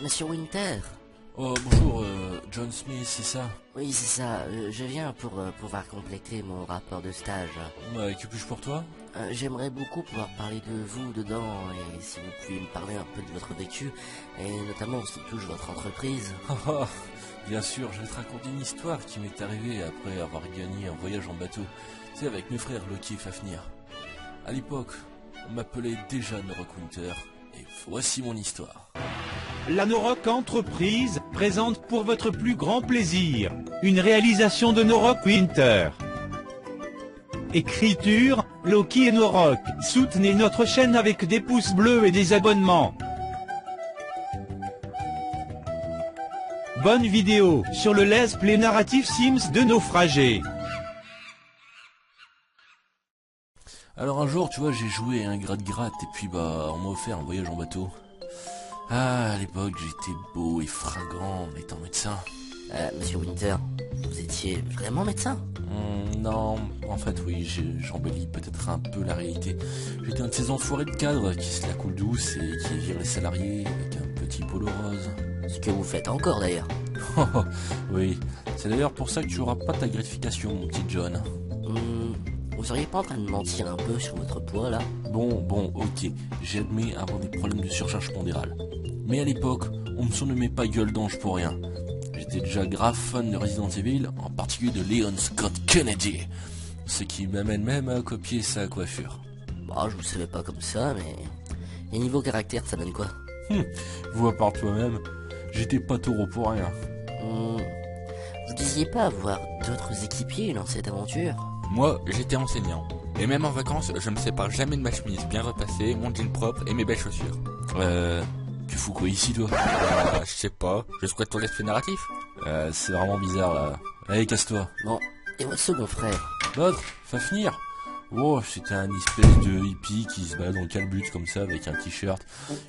Monsieur Winter. Oh, bonjour, John Smith, c'est ça? Oui, c'est ça. Je viens pour pouvoir compléter mon rapport de stage. Ouais, que puis-je pour toi? J'aimerais beaucoup pouvoir parler de vous dedans, et si vous pouviez me parler un peu de votre vécu, et notamment ce qui touche votre entreprise. Ah, bien sûr, je vais te raconter une histoire qui m'est arrivée après avoir gagné un voyage en bateau. Tu sais, avec mes frères Loki et Fafnir. À l'époque, on m'appelait déjà Norok Winter, et voici mon histoire. La Norok Entreprise présente pour votre plus grand plaisir une réalisation de Norok Winter. Écriture, Loki et Norok. Soutenez notre chaîne avec des pouces bleus et des abonnements. Bonne vidéo sur le let's play narratif Sims de naufragés. Alors un jour, tu vois, j'ai joué à un gratte-gratte, et puis bah, on m'a offert un voyage en bateau. Ah, à l'époque, j'étais beau et fragrant en étant médecin. Monsieur Winter, vous étiez vraiment médecin? Non, en fait oui, j'embellis peut-être un peu la réalité. J'étais un de ces enfoirés de cadres qui se la coule douce et qui vire les salariés avec un petit polo rose. Ce que vous faites encore d'ailleurs. Oui, c'est d'ailleurs pour ça que tu auras pas ta gratification, mon petit John. Vous seriez pas en train de mentir un peu sur votre poids là? Bon, ok, j'admets avoir des problèmes de surcharge pondérale. Mais à l'époque, on me surnommait pas gueule d'ange pour rien. J'étais déjà grave fan de Resident Evil, en particulier de Leon Scott Kennedy. Ce qui m'amène même à copier sa coiffure. Bah, je vous savais pas comme ça, mais... Et niveau caractère, ça donne quoi? Vois par toi-même, j'étais pas taureau pour rien. Vous disiez pas avoir d'autres équipiers dans cette aventure? Moi, j'étais enseignant. Et même en vacances, je me sépare jamais de ma chemise bien repassée, mon jean propre et mes belles chaussures. Tu fous quoi ici, toi? Je sais pas, je squatte ton l'esprit narratif. C'est vraiment bizarre, là. Allez, casse-toi. Bon, et votre second frère? L'autre, Fafnir. Oh, c'était un espèce de hippie qui se balade en calbute comme ça, avec un t-shirt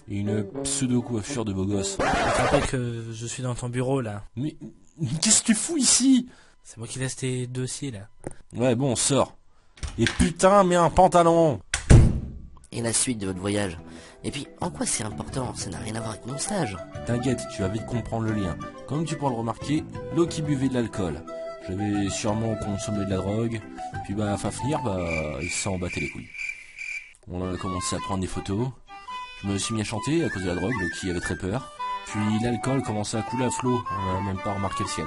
et une pseudo-coiffure de beau gosse. Je te rappelle que je suis dans ton bureau là. Mais qu'est-ce que tu fous ici? C'est moi qui laisse tes dossiers là. Ouais, bon, sors. Et putain, mets un pantalon. Et la suite de votre voyage? Et puis, en quoi c'est important? Ça n'a rien à voir avec mon stage. T'inquiète, tu vas vite comprendre le lien. Comme tu pourras le remarquer, Loki buvait de l'alcool. J'avais sûrement consommé de la drogue. Puis bah, Fafnir, il s'en battait les couilles. On a commencé à prendre des photos. Je me suis mis à chanter à cause de la drogue, Loki avait très peur. Puis l'alcool commençait à couler à flot, on n'a même pas remarqué le ciel.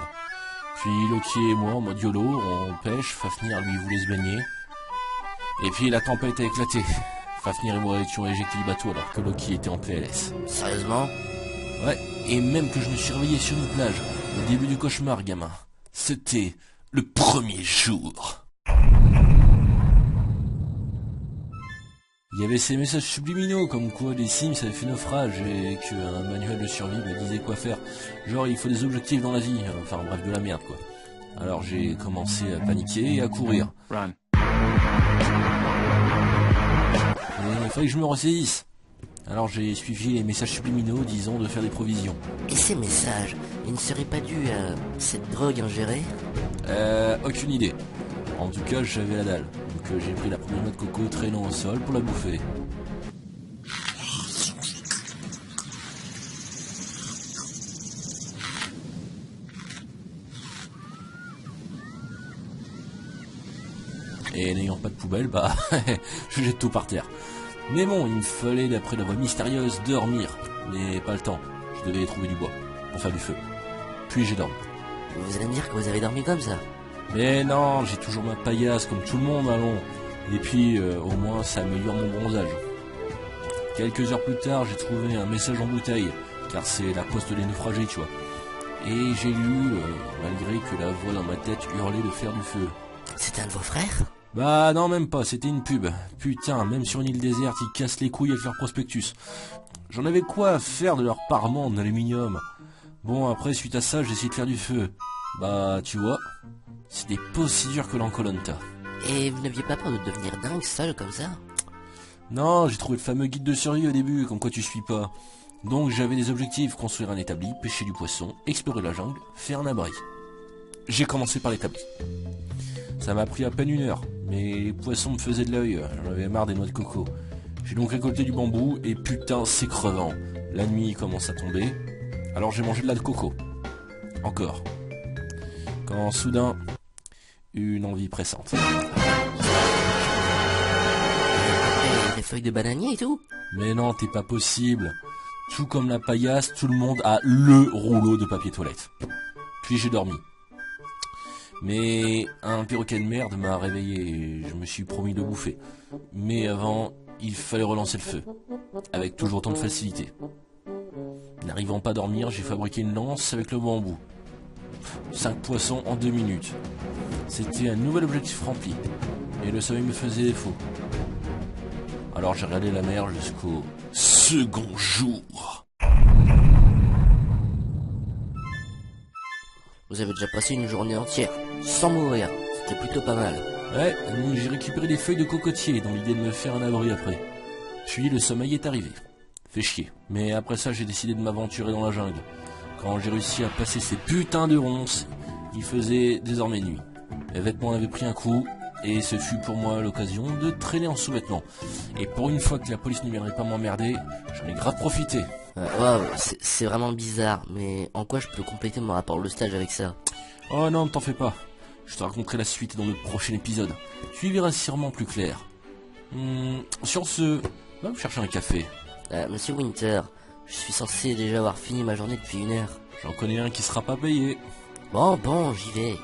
Puis Loki et moi, en mode YOLO, on pêche, Fafnir lui voulait se baigner. Et puis la tempête a éclaté. Fafnir et moi étions éjectés du bateau alors que Loki était en PLS. Sérieusement? Ouais, et même que je me suis réveillé sur une plage, au début du cauchemar, gamin. C'était le premier jour. Il y avait ces messages subliminaux comme quoi les Sims avaient fait naufrage et qu'un manuel de survie me disait quoi faire. Genre il faut des objectifs dans la vie, enfin bref de la merde quoi. Alors j'ai commencé à paniquer et à courir. Run. Il fallait que je me ressaisisse. Alors j'ai suivi les messages subliminaux disant de faire des provisions. Et ces messages, ils ne seraient pas dus à cette drogue ingérée? Aucune idée. En tout cas j'avais la dalle. Donc j'ai pris la première noix de coco traînant au sol pour la bouffer. Et n'ayant pas de poubelle, je jette tout par terre. Mais bon, il me fallait, d'après la voix mystérieuse, dormir. Mais pas le temps, je devais trouver du bois, pour faire du feu. Puis j'ai dormi. Vous allez me dire que vous avez dormi comme ça? Mais non, j'ai toujours ma paillasse, comme tout le monde, allons. Et puis, au moins, ça améliore mon bronzage. Quelques heures plus tard, j'ai trouvé un message en bouteille, car c'est la poste des naufragés, tu vois. Et j'ai lu, malgré que la voix dans ma tête hurlait de faire du feu. C'est un de vos frères? Bah non, même pas, c'était une pub. Putain, même sur une île déserte, ils cassent les couilles avec leur prospectus. J'en avais quoi à faire de leur parement d'aluminium. Bon, après, suite à ça, j'ai essayé de faire du feu. Bah, tu vois, c'était pas aussi dur que l'Encolanta. Et vous n'aviez pas peur de devenir dingue seul comme ça? Non, j'ai trouvé le fameux guide de survie au début, comme quoi tu suis pas. Donc j'avais des objectifs, construire un établi, pêcher du poisson, explorer la jungle, faire un abri. J'ai commencé par l'établi. Ça m'a pris à peine 1 heure, mais les poissons me faisaient de l'œil, j'en avais marre des noix de coco. J'ai donc récolté du bambou, et putain c'est crevant. La nuit commence à tomber. Alors j'ai mangé de la coco. Encore. Quand soudain, une envie pressante. Des feuilles de bananier et tout. Mais non, t'es pas possible. Tout comme la paillasse, tout le monde a le rouleau de papier toilette. Puis j'ai dormi. Mais un perroquet de merde m'a réveillé et je me suis promis de bouffer. Mais avant, il fallait relancer le feu. Avec toujours autant de facilité. N'arrivant pas à dormir, j'ai fabriqué une lance avec le bambou. 5 poissons en 2 minutes. C'était un nouvel objectif rempli. Et le sommeil me faisait défaut. Alors j'ai regardé la mer jusqu'au second jour. Vous avez déjà passé une journée entière, sans mourir. C'était plutôt pas mal. Ouais, j'ai récupéré des feuilles de cocotier dans l'idée de me faire un abri après. Puis le sommeil est arrivé. Fait chier. Mais après ça, j'ai décidé de m'aventurer dans la jungle. Quand j'ai réussi à passer ces putains de ronces, il faisait désormais nuit. Mes vêtements avaient pris un coup, et ce fut pour moi l'occasion de traîner en sous-vêtements. Et pour une fois que la police ne viendrait pas m'emmerder, j'en ai grave profité. Waouh, c'est vraiment bizarre, mais en quoi je peux compléter mon rapport de stage avec ça? Oh non, ne t'en fais pas. Je te raconterai la suite dans le prochain épisode. Tu y verras sûrement plus clair. Sur ce, va me chercher un café. Monsieur Winter, je suis censé déjà avoir fini ma journée depuis 1 heure. J'en connais un qui sera pas payé. Bon, j'y vais.